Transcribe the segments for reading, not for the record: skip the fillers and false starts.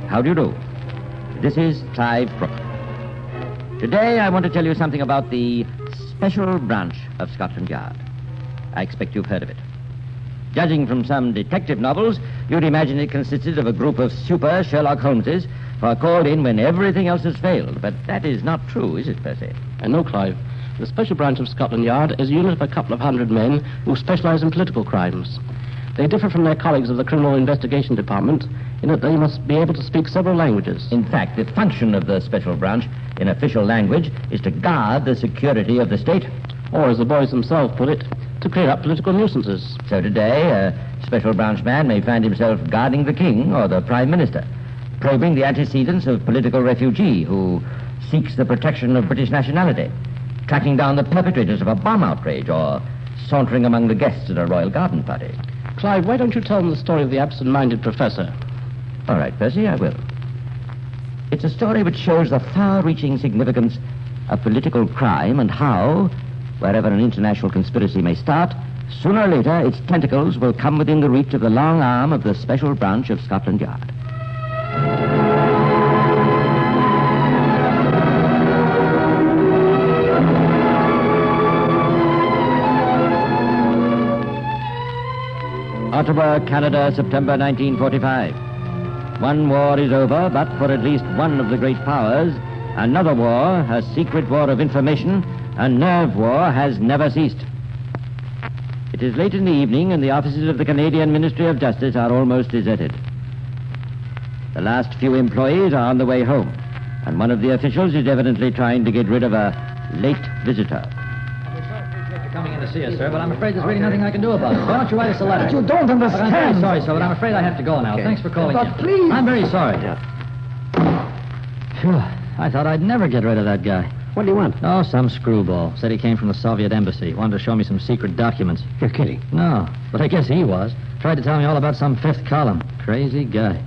How do you do? This is Clive Brooke. Today I want to tell you something about the Special Branch of Scotland Yard. I expect you've heard of it. Judging from some detective novels, you'd imagine it consisted of a group of super Sherlock Holmeses who are called in when everything else has failed. But that is not true, is it, Percy? No, Clive. The Special Branch of Scotland Yard is a unit of a couple of hundred men who specialize in political crimes. They differ from their colleagues of the Criminal Investigation Department in that they must be able to speak several languages. In fact, the function of the Special Branch in official language is to guard the security of the state. Or, as the boys themselves put it, to clear up political nuisances. So today, a Special Branch man may find himself guarding the King or the Prime Minister, probing the antecedents of political refugee who seeks the protection of British nationality, tracking down the perpetrators of a bomb outrage, or sauntering among the guests at a royal garden party. Clive, why don't you tell them the story of the absent-minded professor? All right, Percy, I will. It's a story which shows the far-reaching significance of political crime and how, wherever an international conspiracy may start, sooner or later its tentacles will come within the reach of the long arm of the Special Branch of Scotland Yard. Ottawa, Canada, September 1945. One war is over, but for at least one of the great powers, another war, a secret war of information, a nerve war, has never ceased. It is late in the evening, and the offices of the Canadian Ministry of Justice are almost deserted. The last few employees are on the way home, and one of the officials is evidently trying to get rid of a late visitor. Coming in to see us, sir, but I'm afraid there's really nothing I can do about it. Why don't you write us a letter? But you don't understand. I'm very sorry, sir, but I'm afraid I have to go now. Okay. Thanks for calling But in. please. I'm very sorry. Phew, I thought I'd never get rid of that guy. What do you want? Oh, some screwball. Said he came from the Soviet embassy. Wanted to show me some secret documents. You're kidding. No, but I guess he was. Tried to tell me all about some fifth column. Crazy guy.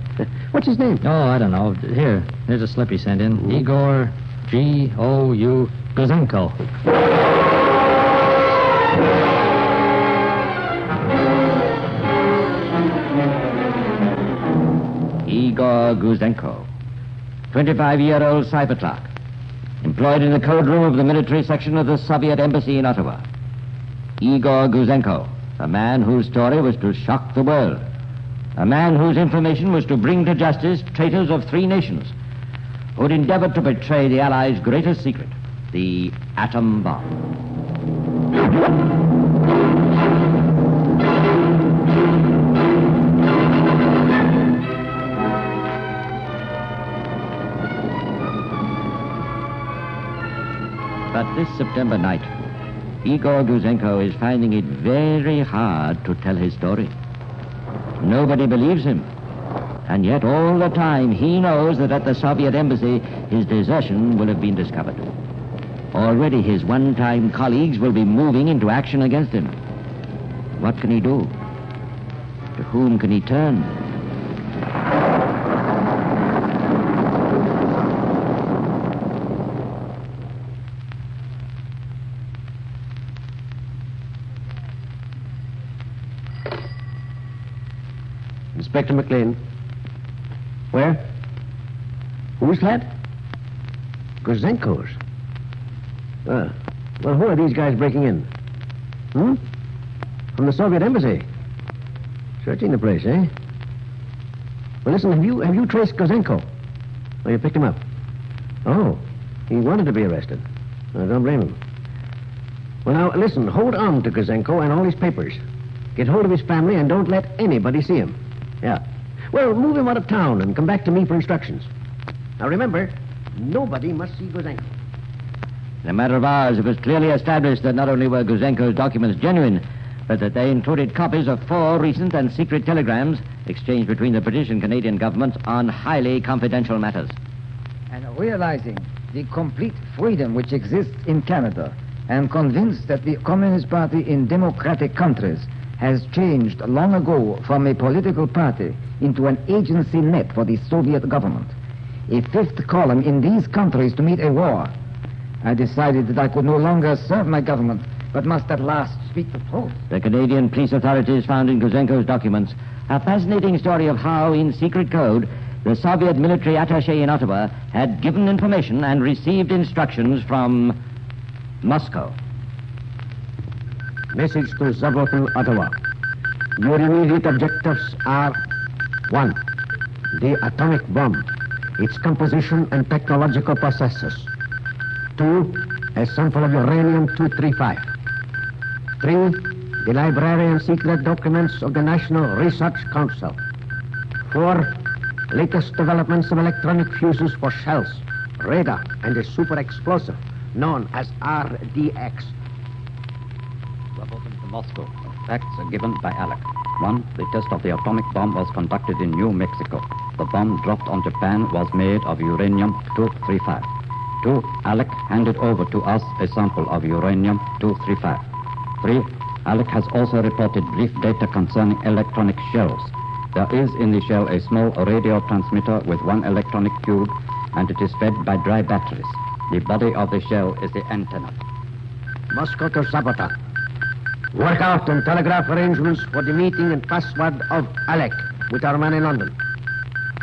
What's his name? Oh, I don't know. Here's a slip he sent in. Igor G.O.U. Guzenko. Igor Guzenko, 25-year-old cipher clerk, employed in the code room of the military section of the Soviet embassy in Ottawa. Igor Guzenko, a man whose story was to shock the world, a man whose information was to bring to justice traitors of three nations who had endeavored to betray the Allies' greatest secret, the atom bomb. But this September night, Igor Guzenko is finding it very hard to tell his story. Nobody believes him. And yet all the time he knows that at the Soviet embassy his desertion will have been discovered. Already his one-time colleagues will be moving into action against him. What can he do? To whom can he turn? Inspector McLean. Where? Who's that? Guzenko's. Well, who are these guys breaking in? From the Soviet embassy. Searching the place, eh? Well, listen, have you traced Guzenko? Oh, you picked him up. Oh, he wanted to be arrested. I don't blame him. Well, now, listen, hold on to Guzenko and all his papers. Get hold of his family and don't let anybody see him. Yeah. Well, move him out of town and come back to me for instructions. Now, remember, nobody must see Guzenko. In a matter of hours, it was clearly established that not only were Guzenko's documents genuine, but that they included copies of 4 recent and secret telegrams exchanged between the British and Canadian governments on highly confidential matters. And realizing the complete freedom which exists in Canada, and convinced that the Communist Party in democratic countries has changed long ago from a political party into an agency net for the Soviet government. A fifth column in these countries to meet a war. I decided that I could no longer serve my government, but must at last speak the truth. The Canadian police authorities found in Guzenko's documents a fascinating story of how, in secret code, the Soviet military attaché in Ottawa had given information and received instructions from Moscow. Message to Zabotin, Ottawa. Your immediate objectives are 1. The atomic bomb, its composition and technological processes. 2. A sample of uranium-235. 3. The library and secret documents of the National Research Council. 4. Latest developments of electronic fuses for shells, radar, and a super explosive known as RDX. Zabotin to Moscow. Facts are given by Alec. 1. The test of the atomic bomb was conducted in New Mexico. The bomb dropped on Japan was made of uranium-235. 2. Alec handed over to us a sample of uranium-235. 3. Alec has also reported brief data concerning electronic shells. There is in the shell a small radio transmitter with one electronic tube, and it is fed by dry batteries. The body of the shell is the antenna. Moscow to Zabotin. Work out and telegraph arrangements for the meeting and password of Alec with our man in London.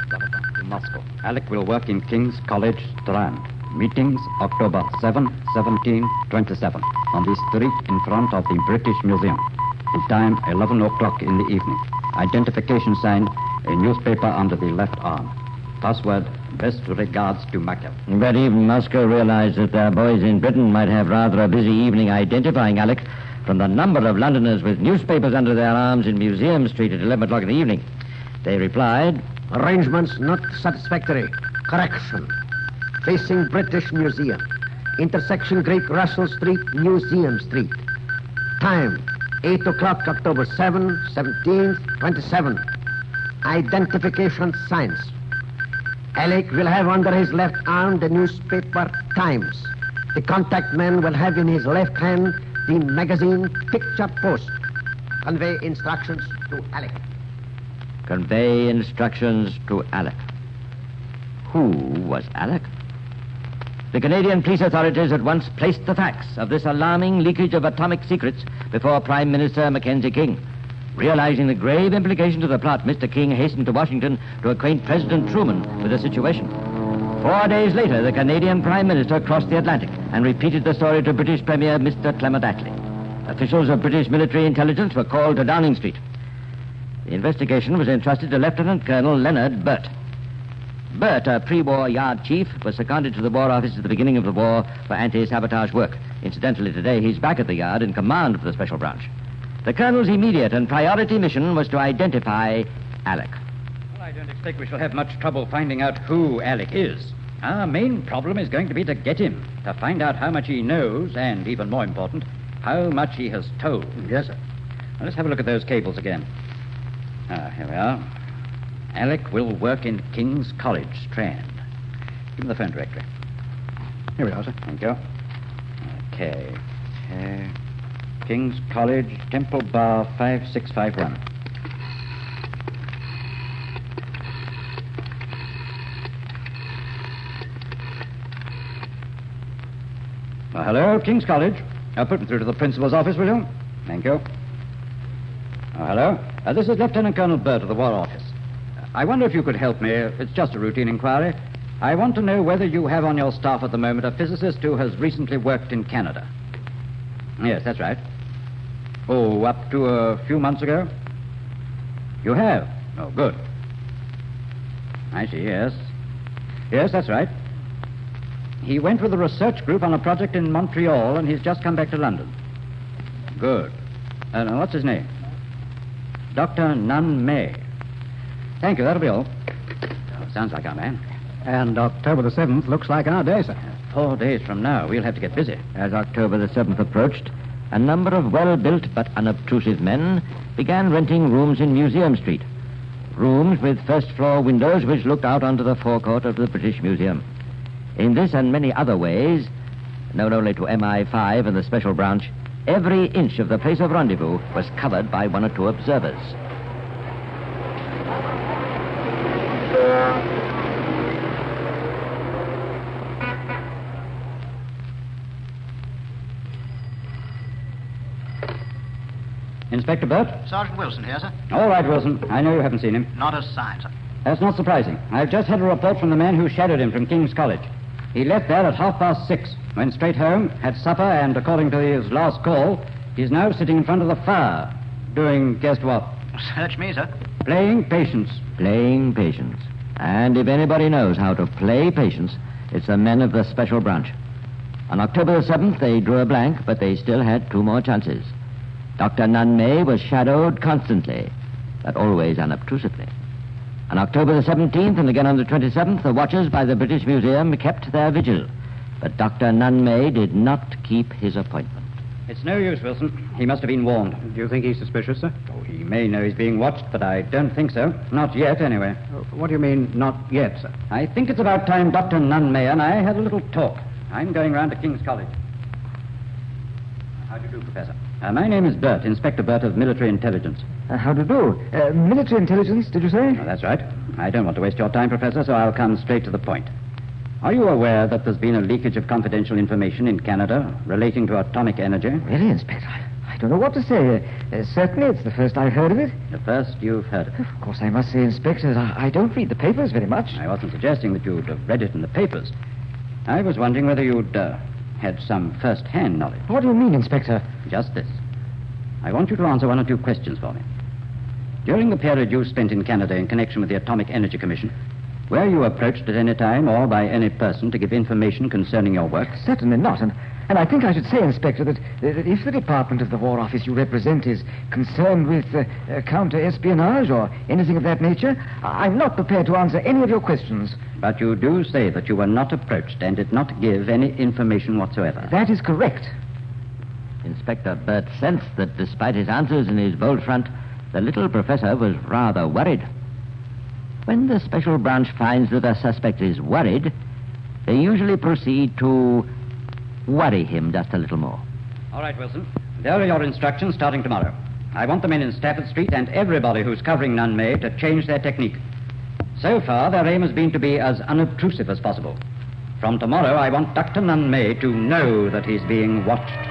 Zabotin to Moscow. Alec will work in King's College, Strand. Meetings October 7, 17, 27 on the street in front of the British Museum. The time 11 o'clock in the evening. Identification sign, a newspaper under the left arm. Password, best regards to Makel. But even Moscow realized that their boys in Britain might have rather a busy evening identifying Alec from the number of Londoners with newspapers under their arms in Museum Street at 11 o'clock in the evening. They replied, Arrangements not satisfactory. Correction. Facing British Museum. Intersection Great Russell Street, Museum Street. Time, 8 o'clock, October 7, 17th, 27. Identification signs. Alec will have under his left arm the newspaper Times. The contact man will have in his left hand the magazine Picture Post. Convey instructions to Alec. convey instructions to Alec. Who was Alec? The Canadian police authorities at once placed the facts of this alarming leakage of atomic secrets before Prime Minister Mackenzie King. Realizing the grave implications of the plot, Mr. King hastened to Washington to acquaint President Truman with the situation. 4 days later, the Canadian Prime Minister crossed the Atlantic and repeated the story to British Premier Mr. Clement Attlee. Officials of British military intelligence were called to Downing Street. The investigation was entrusted to Lieutenant Colonel Leonard Burt. Burt, a pre-war yard chief, was seconded to the War Office at the beginning of the war for anti-sabotage work. Incidentally, today he's back at the yard in command of the Special Branch. The colonel's immediate and priority mission was to identify Alec. Well, I don't expect we shall have much trouble finding out who Alec is. Our main problem is going to be to get him, to find out how much he knows, and, even more important, how much he has told. Yes, sir. Now, let's have a look at those cables again. Here we are. Alec will work in King's College, Strand. Give me the phone directory. Here we are, sir. Thank you. Okay. King's College, Temple Bar 5651. Well, hello, King's College. Put me through to the principal's office, will you? Thank you. Oh, hello. This is Lieutenant Colonel Burt of the War Office. I wonder if you could help me. It's just a routine inquiry. I want to know whether you have on your staff at the moment a physicist who has recently worked in Canada. Yes, that's right. Oh, up to a few months ago? You have? Oh, good. I see, yes. Yes, that's right. He went with a research group on a project in Montreal, and he's just come back to London. Good. Now, what's his name? Dr. Nunn May. Thank you, that'll be all. Sounds like our man. And October the 7th looks like our day, sir. 4 days from now, we'll have to get busy. As October the 7th approached, a number of well-built but unobtrusive men began renting rooms in Museum Street. Rooms with first-floor windows which looked out onto the forecourt of the British Museum. In this and many other ways, known only to MI5 and the Special Branch, every inch of the place of rendezvous was covered by one or two observers. Inspector Burt? Sergeant Wilson here, sir. All right, Wilson. I know you haven't seen him. Not a sign, sir. That's not surprising. I've just had a report from the man who shadowed him from King's College. He left there at 6:30, went straight home, had supper, and according to his last call, he's now sitting in front of the fire, doing guess what? Search me, sir. Playing patience. Playing patience. And if anybody knows how to play patience, it's the men of the Special Branch. On October the 7th, they drew a blank, but they still had 2 more chances. Dr. Nunn-May was shadowed constantly, but always unobtrusively. On October the 17th and again on the 27th, the watchers by the British Museum kept their vigil, but Dr. Nunn-May did not keep his appointment. It's no use, Wilson. He must have been warned. Do you think he's suspicious, sir? Oh, he may know he's being watched, but I don't think so. Not yet, anyway. What do you mean, not yet, sir? I think it's about time Dr. Nunn-May and I had a little talk. I'm going round to King's College. How do you do, Professor? My name is Burt, Inspector Burt of Military Intelligence. How do you do? Military intelligence, did you say? Oh, that's right. I don't want to waste your time, Professor, so I'll come straight to the point. Are you aware that there's been a leakage of confidential information in Canada relating to atomic energy? Really, Inspector? I don't know what to say. Certainly, it's the first I've heard of it. The first you've heard of it. Of course, I must say, Inspector, that I don't read the papers very much. I wasn't suggesting that you'd have read it in the papers. I was wondering whether you'd had some first-hand knowledge. What do you mean, Inspector? Just this. I want you to answer 1 or 2 questions for me. During the period you spent in Canada in connection with the Atomic Energy Commission, were you approached at any time or by any person to give information concerning your work? Certainly not. And I think I should say, Inspector, that if the Department of the War Office you represent is concerned with counter-espionage or anything of that nature, I'm not prepared to answer any of your questions. But you do say that you were not approached and did not give any information whatsoever. That is correct. Inspector Burt sensed that despite his answers and his bold front, the little professor was rather worried. When the Special Branch finds that a suspect is worried, they usually proceed to worry him just a little more. All right, Wilson. There are your instructions starting tomorrow. I want the men in Stafford Street and everybody who's covering Nunn-May to change their technique. So far, their aim has been to be as unobtrusive as possible. From tomorrow, I want Dr. Nunn-May to know that he's being watched.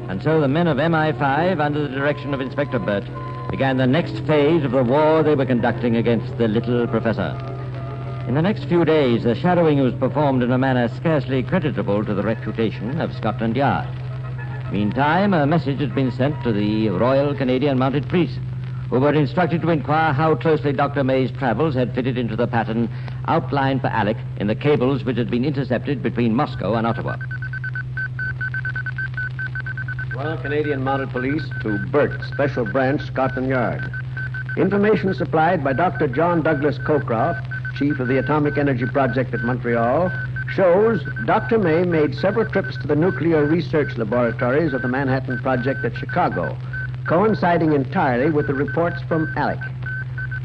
And so the men of MI5, under the direction of Inspector Burt, began the next phase of the war they were conducting against the little professor. In the next few days, the shadowing was performed in a manner scarcely creditable to the reputation of Scotland Yard. Meantime, a message had been sent to the Royal Canadian Mounted Police, who were instructed to inquire how closely Dr. May's travels had fitted into the pattern outlined for Alec in the cables which had been intercepted between Moscow and Ottawa. Royal Canadian Mounted Police to Burt, Special Branch, Scotland Yard. Information supplied by Dr. John Douglas Cockcroft, Chief of the Atomic Energy Project at Montreal, shows Dr. May made several trips to the nuclear research laboratories of the Manhattan Project at Chicago, coinciding entirely with the reports from Alec.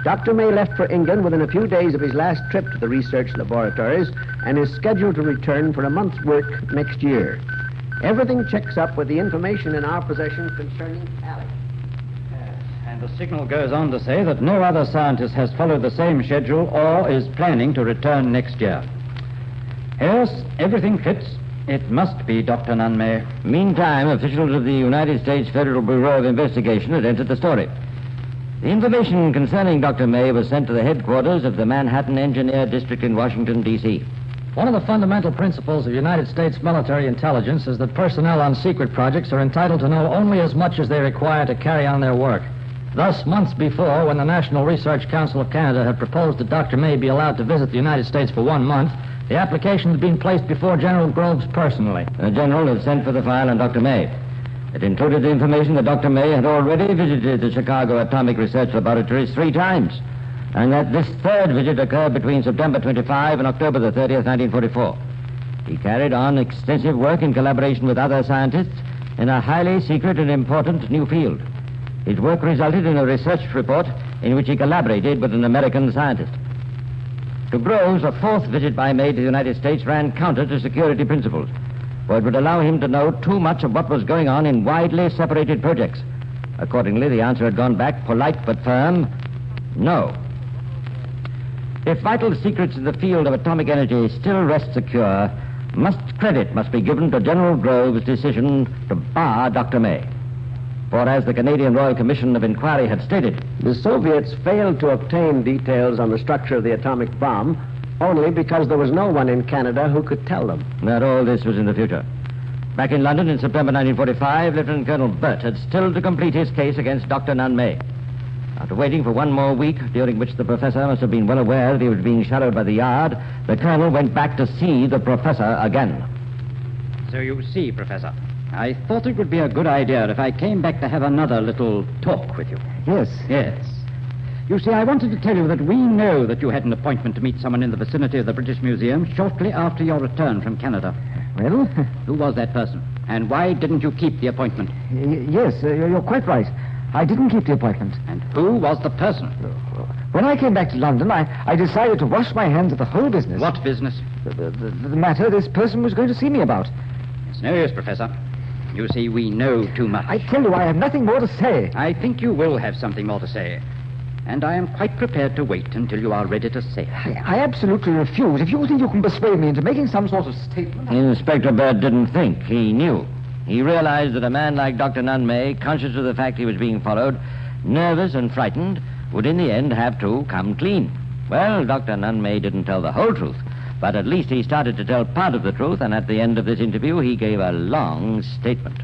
Dr. May left for England within a few days of his last trip to the research laboratories and is scheduled to return for a month's work next year. Everything checks up with the information in our possession concerning Alec. And the signal goes on to say that no other scientist has followed the same schedule or is planning to return next year. Yes, everything fits. It must be Dr. Nunn-May. Meantime, officials of the United States Federal Bureau of Investigation had entered the story. The information concerning Dr. May was sent to the headquarters of the Manhattan Engineer District in Washington, D.C. One of the fundamental principles of United States military intelligence is that personnel on secret projects are entitled to know only as much as they require to carry on their work. Thus, months before, when the National Research Council of Canada had proposed that Dr. May be allowed to visit the United States for 1 month, the application had been placed before General Groves personally. The general had sent for the file on Dr. May. It included the information that Dr. May had already visited the Chicago Atomic Research Laboratories 3 times, and that this third visit occurred between September 25 and October the 30th, 1944. He carried on extensive work in collaboration with other scientists in a highly secret and important new field. His work resulted in a research report in which he collaborated with an American scientist. To Groves, a fourth visit I made to the United States ran counter to security principles, for it would allow him to know too much of what was going on in widely separated projects. Accordingly, the answer had gone back, polite but firm, no. If vital secrets in the field of atomic energy still rest secure, credit must be given to General Groves' decision to bar Dr. May. For as the Canadian Royal Commission of Inquiry had stated, The Soviets failed to obtain details on the structure of the atomic bomb only because there was no one in Canada who could tell them. that all this was in the future. Back in London in September 1945, Lieutenant Colonel Burt had still to complete his case against Dr. Nunn May. After waiting for one more week, during which the professor must have been well aware that he was being shadowed by the Yard, the colonel went back to see the professor again. So you see, Professor, I thought it would be a good idea if I came back to have another little talk with you. Yes. Yes. You see, I wanted to tell you that we know that you had an appointment to meet someone in the vicinity of the British Museum shortly after your return from Canada. Well, Who was that person? And why didn't you keep the appointment? yes, you're quite right. I didn't keep the appointment. And who was the person? When I came back to London, I decided to wash my hands of the whole business. What business? The matter this person was going to see me about. It's no use, Professor. You see, we know too much. I tell you, I have nothing more to say. I think you will have something more to say. And I am quite prepared to wait until you are ready to say it. I absolutely refuse. If you think you can persuade me into making some sort of statement... Inspector Burt didn't think. He knew. He realized that a man like Dr. Nunn May, conscious of the fact he was being followed, nervous and frightened, would in the end have to come clean. Well, Dr. Nunn May didn't tell the whole truth, but at least he started to tell part of the truth, and at the end of this interview, he gave a long statement.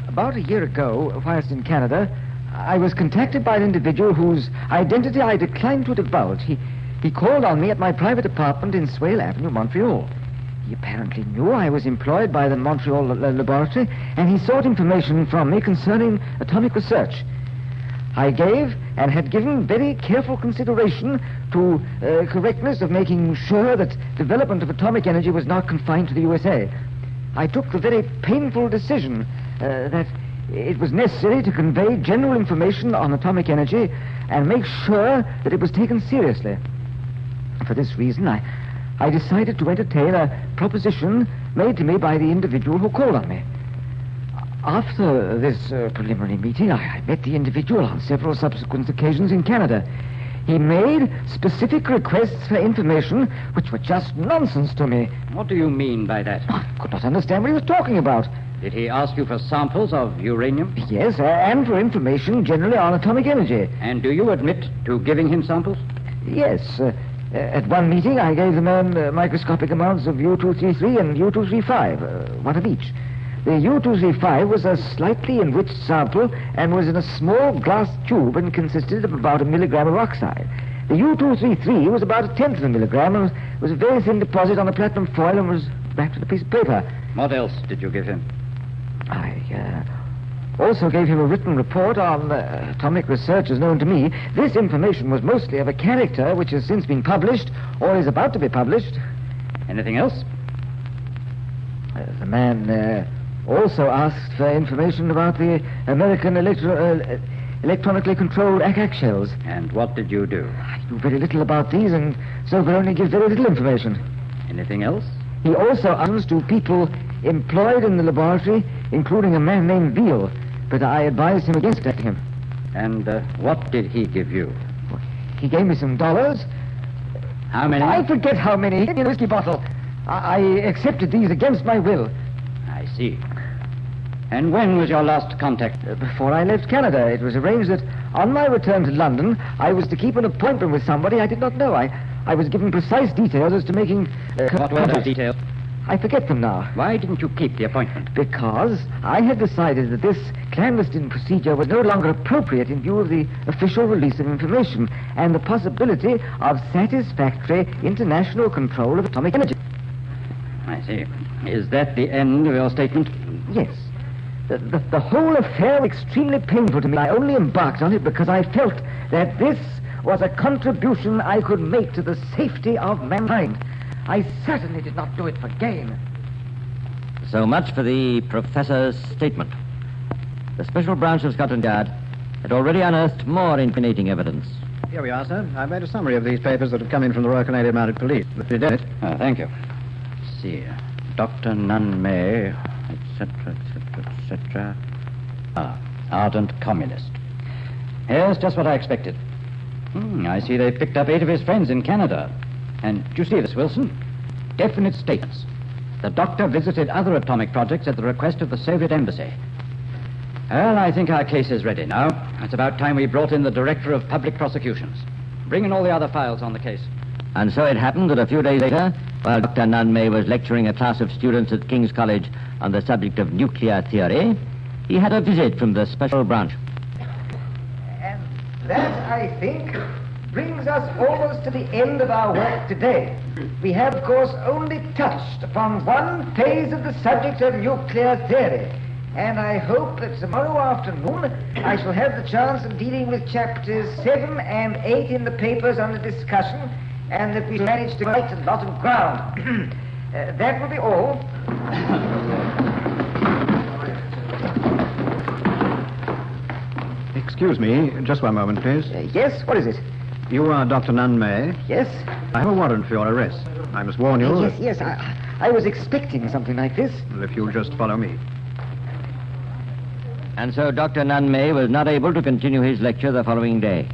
About a year ago, whilst in Canada, I was contacted by an individual whose identity I declined to divulge. He called on me at my private apartment in Swale Avenue, Montreal. He apparently knew I was employed by the Montreal laboratory, and he sought information from me concerning atomic research. I gave and had given very careful consideration to correctness of making sure that development of atomic energy was not confined to the USA. I took the very painful decision that it was necessary to convey general information on atomic energy and make sure that it was taken seriously. For this reason, I decided to entertain a proposition made to me by the individual who called on me. After this preliminary meeting, I met the individual on several subsequent occasions in Canada. He made specific requests for information which were just nonsense to me. What do you mean by that? I could not understand what he was talking about. Did he ask you for samples of uranium? Yes, and for information generally on atomic energy. And do you admit to giving him samples? Yes. At one meeting, I gave the man microscopic amounts of U-233 and U-235, one of each. The U-235 was a slightly enriched sample and was in a small glass tube and consisted of about 1 milligram of oxide. The U-233 was about 1/10 of a milligram and was a very thin deposit on a platinum foil and was wrapped in a piece of paper. What else did you give him? I also gave him a written report on atomic research as known to me. This information was mostly of a character which has since been published or is about to be published. Anything else? The man also asked for information about the American electronically controlled ack shells. And what did you do? I knew very little about these and so could only give very little information. Anything else? He also asked to people employed in the laboratory, including a man named Veal, but I advised him against contacting him. And what did he give you? He gave me some dollars. How many? I forget how many. He gave me a whiskey bottle. I accepted these against my will. I see. And when was your last contact? Before I left Canada, it was arranged that on my return to London, I was to keep an appointment with somebody I did not know. I was given precise details as to making... what were those details? I forget them now. Why didn't you keep the appointment? Because I had decided that this clandestine procedure was no longer appropriate in view of the official release of information and the possibility of satisfactory international control of atomic energy. I see. Is that the end of your statement? Yes. The whole affair was extremely painful to me. I only embarked on it because I felt that this was a contribution I could make to the safety of mankind. I certainly did not do it for gain. So much for the professor's statement. The Special Branch of Scotland Yard had already unearthed more incriminating evidence. Here we are, sir. I've made a summary of these papers that have come in from the Royal Canadian Mounted Police. You did it. Thank you. Let's see. Dr. Nunn May, etc., etc. Ardent communist. Yes, just what I expected. I see they picked up 8 of his friends in Canada. And do you see this, Wilson? Definite statements. The doctor visited other atomic projects at the request of the Soviet embassy. Well, I think our case is ready now. It's about time we brought in the Director of Public Prosecutions. Bring in all the other files on the case. And so it happened that a few days later, while Dr. Nunn May was lecturing a class of students at King's College on the subject of nuclear theory, he had a visit from the Special Branch. And that, I think, brings us almost to the end of our work today. We have, of course, only touched upon one phase of the subject of nuclear theory. And I hope that tomorrow afternoon I shall have the chance of dealing with chapters 7 and 8 in the papers under discussion, and that we manage to write a lot of ground. That will be all. Excuse me, just one moment, please. Yes, what is it? You are Dr. Nunn May. Yes? I have a warrant for your arrest. I must warn you. Yes, I was expecting something like this. Well, if you'll just follow me. And so Dr. Nunn May was not able to continue his lecture the following day,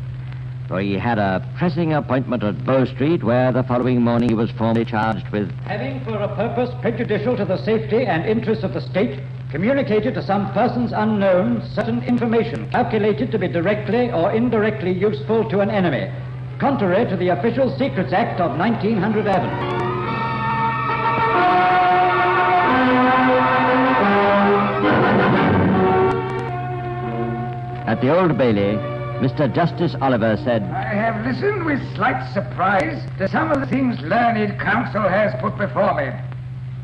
for he had a pressing appointment at Bow Street, where the following morning he was formally charged with having for a purpose prejudicial to the safety and interests of the state communicated to some persons unknown certain information calculated to be directly or indirectly useful to an enemy, contrary to the Official Secrets Act of 1911. At the Old Bailey, Mr. Justice Oliver said, I have listened with slight surprise to some of the things learned counsel has put before me.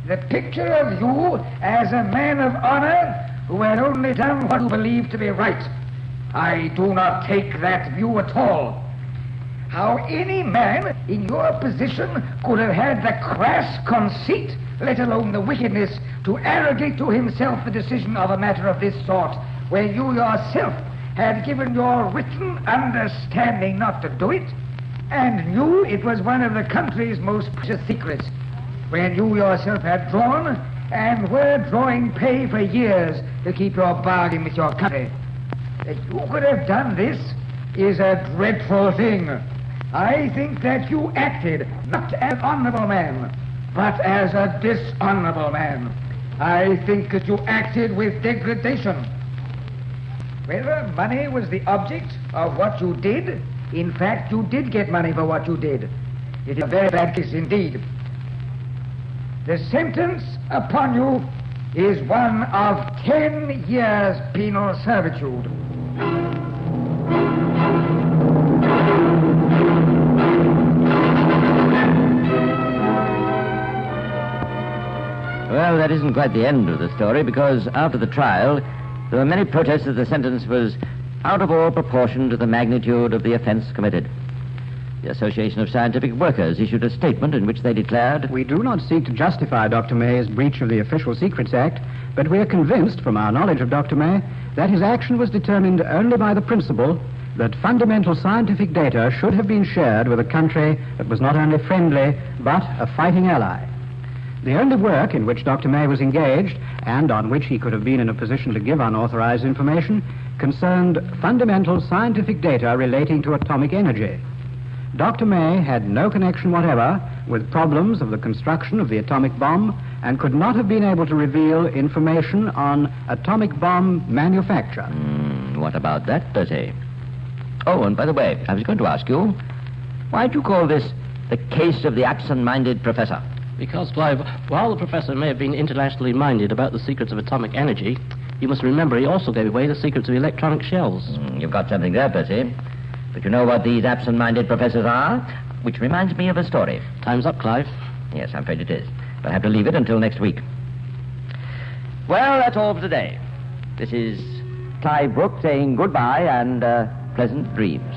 The picture of you as a man of honor who had only done what you believed to be right. I do not take that view at all. How any man in your position could have had the crass conceit, let alone the wickedness, to arrogate to himself the decision of a matter of this sort, when you yourself had given your written understanding not to do it, and knew it was one of the country's most precious secrets, when you yourself had drawn and were drawing pay for years to keep your bargain with your country. That you could have done this is a dreadful thing. I think that you acted not as an honorable man, but as a dishonorable man. I think that you acted with degradation. Whether money was the object of what you did, in fact, you did get money for what you did. It is a very bad case indeed. The sentence upon you is one of 10 years penal servitude. Well, that isn't quite the end of the story, because after the trial, there were many protests that the sentence was out of all proportion to the magnitude of the offense committed. The Association of Scientific Workers issued a statement in which they declared, We do not seek to justify Dr. May's breach of the Official Secrets Act, but we are convinced from our knowledge of Dr. May that his action was determined only by the principle that fundamental scientific data should have been shared with a country that was not only friendly, but a fighting ally. The only work in which Dr. May was engaged, and on which he could have been in a position to give unauthorized information, concerned fundamental scientific data relating to atomic energy. Dr. May had no connection whatever with problems of the construction of the atomic bomb and could not have been able to reveal information on atomic bomb manufacture. What about that, Percy? Oh, and by the way, I was going to ask you, why do you call this the case of the absent-minded professor? Because, Clive, while the professor may have been internationally minded about the secrets of atomic energy, you must remember he also gave away the secrets of electronic shells. You've got something there, Percy. But you know what these absent-minded professors are? Which reminds me of a story. Time's up, Clive. Yes, I'm afraid it is. But I have to leave it until next week. Well, that's all for today. This is Clive Brooke saying goodbye and pleasant dreams.